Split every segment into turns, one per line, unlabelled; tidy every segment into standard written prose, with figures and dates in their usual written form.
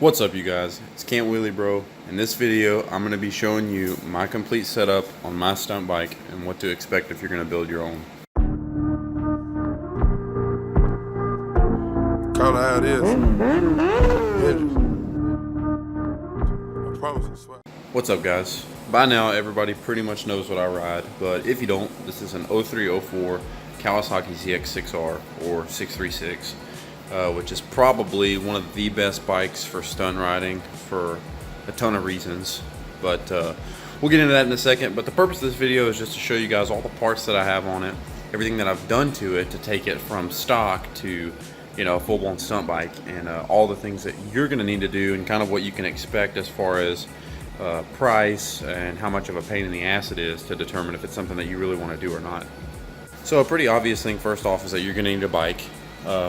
What's up, you guys? It's Can't Wheelie Bro. In this video, I'm going to be showing you my complete setup on my stunt bike and what to expect if you're going to build your own.
Call it how it is. I promise I swear.
What's up, guys? By now, everybody pretty much knows what I ride, but if you don't, this is an 0304 Kawasaki ZX6R or 636. Which is probably one of the best bikes for stunt riding for a ton of reasons, but we'll get into that in a second. But the purpose of this video is just to show you guys all the parts that I have on it, everything that I've done to it to take it from stock to, you know, a full-blown stunt bike, and all the things that you're going to need to do and kind of what you can expect as far as price and how much of a pain in the ass it is to determine if it's something that you really want to do or not. So a pretty obvious thing first off is that you're going to need a bike.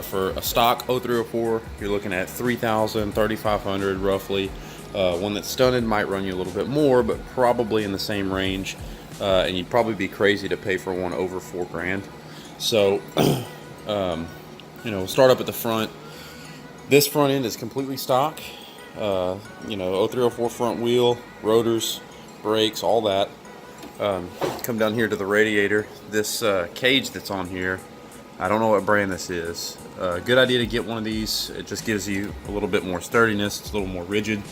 For a stock 0304, you're looking at $3,000, $3,500 roughly. One that's stunted might run you a little bit more, but probably in the same range. And you'd probably be crazy to pay for one over $4,000. So, you know, we'll start up at the front. This front end is completely stock. You know, 0304 front wheel, rotors, brakes, all that. Come down here to the radiator. This cage that's on here, I don't know what brand this is. Good idea to get one of these. It just gives you a little bit more sturdiness. It's a little more rigid.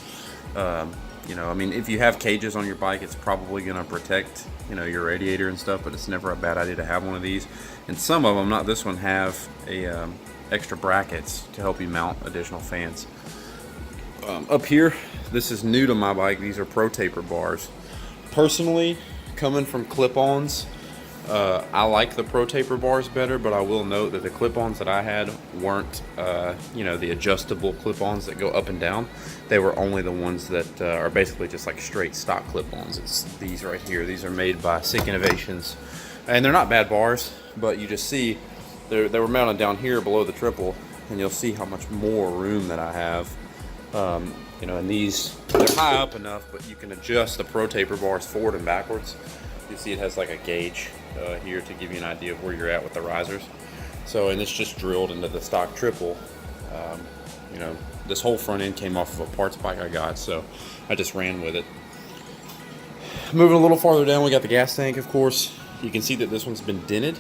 You know, I mean, if you have cages on your bike, it's probably going to protect, you know, your radiator and stuff, but it's never a bad idea to have one of these. And some of them, not this one, have a extra brackets to help you mount additional fans. Up here, this is new to my bike. These are Pro Taper bars. Personally, coming from clip-ons, I like the Pro Taper bars better, but I will note that the clip-ons that I had weren't, you know, the adjustable clip-ons that go up and down. They were only the ones that are basically just like straight stock clip-ons. It's these right here. These are made by Sick Innovations, and they're not bad bars, but you just see they were mounted down here below the triple, and you'll see how much more room that I have. You know, and these, they're high up enough, but you can adjust the Pro Taper bars forward and backwards. You see it has like a gauge here to give you an idea of where you're at with the risers. So, and it's just drilled into the stock triple. You know, this whole front end came off of a parts bike I got, so I just ran with it. Moving a little farther down, we got the gas tank, of course. You can see that this one's been dented.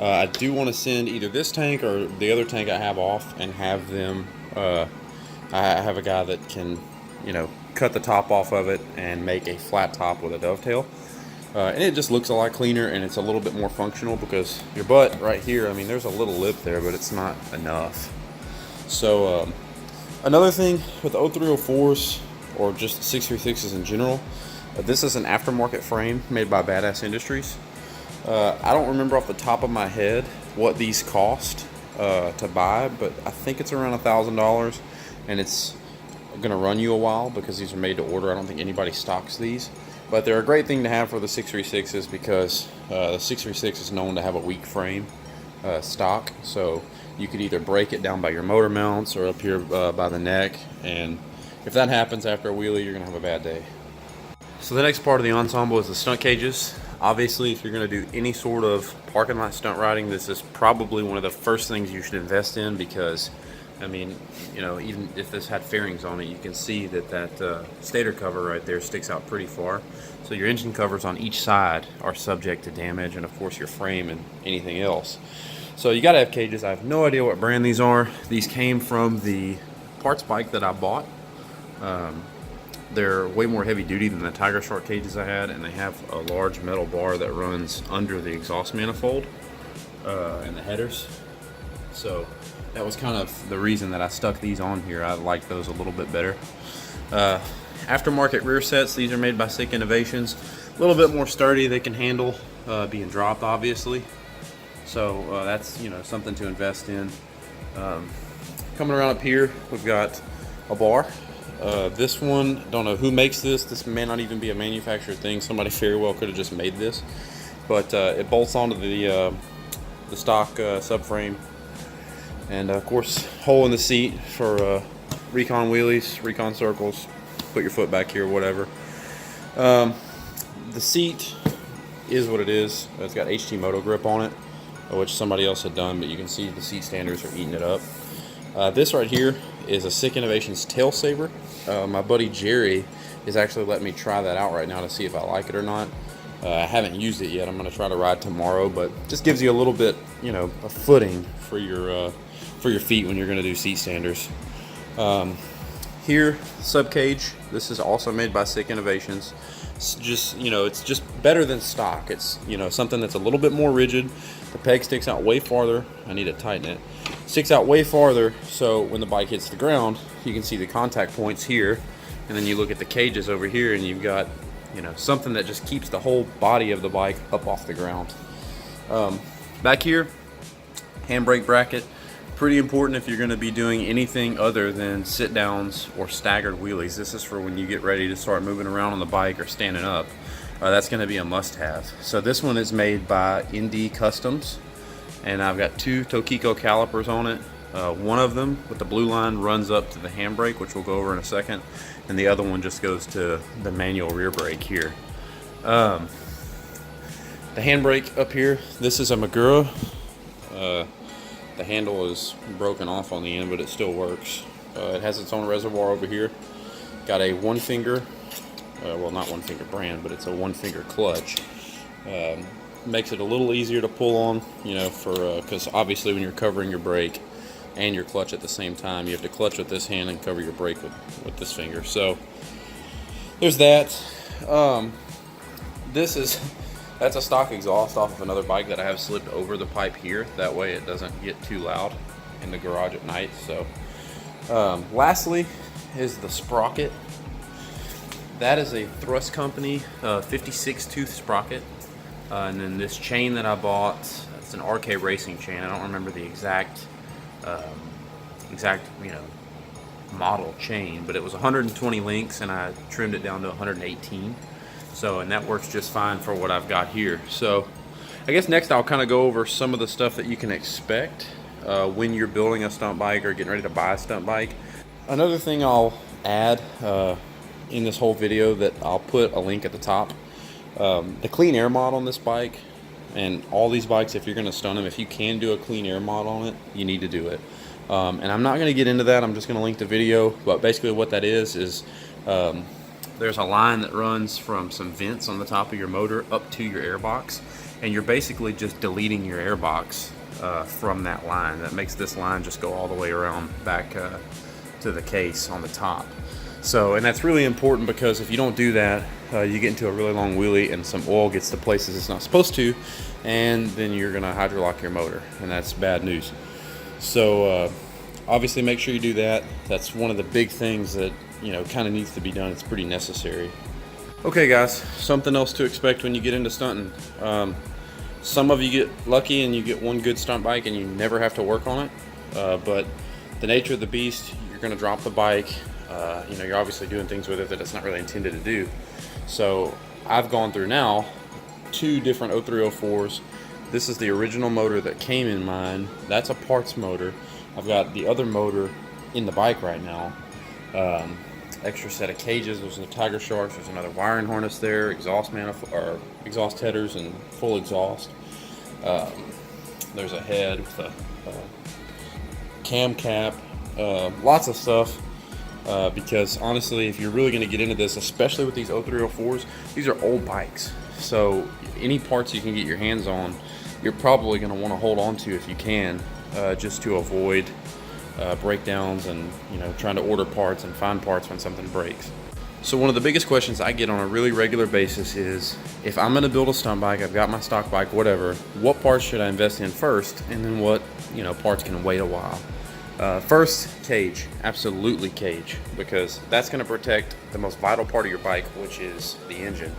I do want to send either this tank or the other tank I have off and have them, I have a guy that can, you know, cut the top off of it and make a flat top with a dovetail. And it just looks a lot cleaner, and it's a little bit more functional because your butt right here, I mean, there's a little lip there, but it's not enough. So another thing with the 0304s or just 636s in general, this is an aftermarket frame made by Badass Industries. I don't remember off the top of my head what these cost to buy, but I think it's around $1,000, and it's going to run you a while because these are made to order. I don't think anybody stocks these. But they're a great thing to have for the 636s because the 636 is known to have a weak frame stock. So you could either break it down by your motor mounts or up here by the neck. And if that happens after a wheelie, you're going to have a bad day. So the next part of the ensemble is the stunt cages. Obviously, if you're going to do any sort of parking lot stunt riding, this is probably one of the first things you should invest in because, I mean, you know, even if this had fairings on it, you can see that that stator cover right there sticks out pretty far. So your engine covers on each side are subject to damage, and of course your frame and anything else. So you got to have cages. I have no idea what brand these are. These came from the parts bike that I bought. They're way more heavy duty than the Tiger Shark cages I had, and they have a large metal bar that runs under the exhaust manifold and the headers. So that was kind of the reason that I stuck these on here. I like those a little bit better. Aftermarket rear sets. These are made by Sick Innovations. A little bit more sturdy. They can handle being dropped, obviously. So that's, you know, something to invest in. Coming around up here, we've got a bar. This one, don't know who makes this. This may not even be a manufactured thing. Somebody very well could have just made this. But it bolts onto the stock subframe. And of course, hole in the seat for recon wheelies, recon circles, put your foot back here, whatever. The seat is what it is. It's got HT Moto grip on it, which somebody else had done, but you can see the seat standers are eating it up. This right here is a Sick Innovations tail saver. My buddy Jerry is actually letting me try that out right now to see if I like it or not. I haven't used it yet. I'm going to try to ride tomorrow, but just gives you a little bit, you know, a footing for your feet when you're going to do seat standers. Here, sub cage. This is also made by Sick Innovations. It's just, you know, it's just better than stock. It's, you know, something that's a little bit more rigid. The peg sticks out way farther. I need to tighten it. Sticks out way farther, so when the bike hits the ground, you can see the contact points here, and then you look at the cages over here, and you've got, you know, something that just keeps the whole body of the bike up off the ground. Back here, handbrake bracket. Pretty important if you're going to be doing anything other than sit downs or staggered wheelies. This is for when you get ready to start moving around on the bike or standing up. That's going to be a must-have. So this one is made by ND Customs, and I've got 2 Tokiko calipers on it. One of them with the blue line runs up to the handbrake, which we'll go over in a second, and the other one just goes to the manual rear brake here. The handbrake up here, this is a Magura. The handle is broken off on the end, but it still works. It has its own reservoir over here. Got a 1-finger, well, not 1-finger brand, but it's a 1-finger clutch. Makes it a little easier to pull on, you know, because obviously when you're covering your brake and your clutch at the same time, you have to clutch with this hand and cover your brake with this finger. So there's that. That's a stock exhaust off of another bike that I have slipped over the pipe here. That way it doesn't get too loud in the garage at night. So lastly is the sprocket. That is a Thrust Company 56 tooth sprocket. And then this chain that I bought, it's an RK Racing chain. I don't remember the exact you know, model chain, but it was 120 links and I trimmed it down to 118. So, and that works just fine for what I've got here. So I guess next I'll kind of go over some of the stuff that you can expect when you're building a stunt bike or getting ready to buy a stunt bike. Another thing I'll add in this whole video that I'll put a link at the top. The clean air mod on this bike, and all these bikes, if you're going to stunt them, if you can do a clean air mod on it, you need to do it. And I'm not going to get into that. I'm just going to link the video. But basically what that is there's a line that runs from some vents on the top of your motor up to your airbox, and you're basically just deleting your airbox from that line. That makes this line just go all the way around back to the case on the top. So, and that's really important because if you don't do that, you get into a really long wheelie and some oil gets to places it's not supposed to, and then you're going to hydrolock your motor, and that's bad news. So obviously make sure you do that. That's one of the big things that, you know, kind of needs to be done. It's pretty necessary. Okay guys, something else to expect when you get into stunting. Some of you get lucky and you get one good stunt bike and you never have to work on it, but the nature of the beast, you're going to drop the bike. You know, you're obviously doing things with it that it's not really intended to do. So I've gone through now 2 different 0304s. This is the original motor that came in mine. That's a parts motor. I've got the other motor in the bike right now. Extra set of cages. There's the Tiger Sharks. There's another wiring harness there. Exhaust manifold or exhaust headers and full exhaust. There's a head with a cam cap. Lots of stuff. Because honestly, if you're really going to get into this, especially with these 0304s, these are old bikes. So any parts you can get your hands on, you're probably going to want to hold on to if you can, just to avoid breakdowns and, you know, trying to order parts and find parts when something breaks. So one of the biggest questions I get on a really regular basis is, if I'm going to build a stunt bike, I've got my stock bike, whatever, what parts should I invest in first, and then what, you know, parts can wait a while? First, cage. Absolutely cage, because that's going to protect the most vital part of your bike, which is the engine.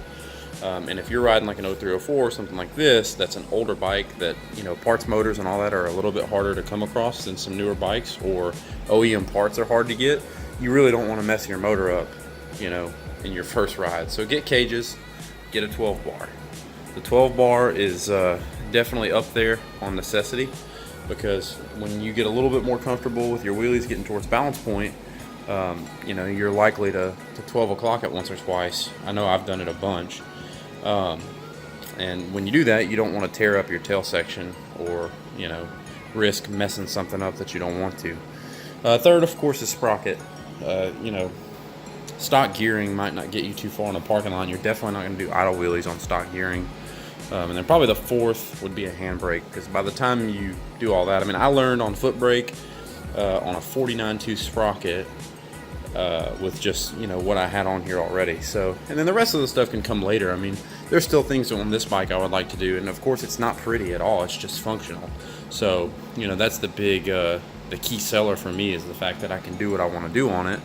And if you're riding like an 0304 or something like this, that's an older bike that, you know, parts, motors, and all that are a little bit harder to come across than some newer bikes, or OEM parts are hard to get. You really don't want to mess your motor up, you know, in your first ride. So get cages, get a 12 bar. The 12 bar is definitely up there on necessity, because when you get a little bit more comfortable with your wheelies getting towards balance point, you know, you're likely to 12 o'clock it once or twice. I know I've done it a bunch. And when you do that, you don't want to tear up your tail section or, you know, risk messing something up that you don't want to. Third, of course, is sprocket. You know, stock gearing might not get you too far in a parking lot. You're definitely not going to do idle wheelies on stock gearing. And then probably the fourth would be a handbrake, because by the time you do all that, I mean, I learned on foot brake on a 49.2 sprocket with just, you know, what I had on here already. So, and then the rest of the stuff can come later. I mean, there's still things on this bike I would like to do, and of course it's not pretty at all, it's just functional. So, you know, that's the big the key seller for me, is the fact that I can do what I want to do on it.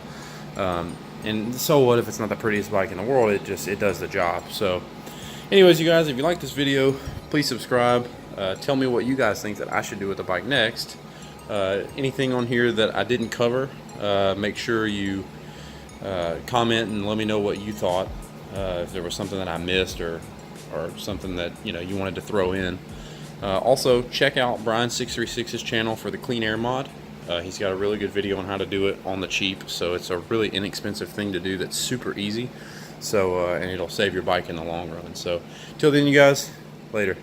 And so what if it's not the prettiest bike in the world? It does the job. So anyways, you guys, if you like this video, please subscribe. Tell me what you guys think that I should do with the bike next. Anything on here that I didn't cover, make sure you comment and let me know what you thought. If there was something that I missed, or something that, you know, you wanted to throw in. Also, check out Brian636's channel for the clean air mod. He's got a really good video on how to do it on the cheap, so it's a really inexpensive thing to do that's super easy. So and it'll save your bike in the long run. So till then, you guys, later.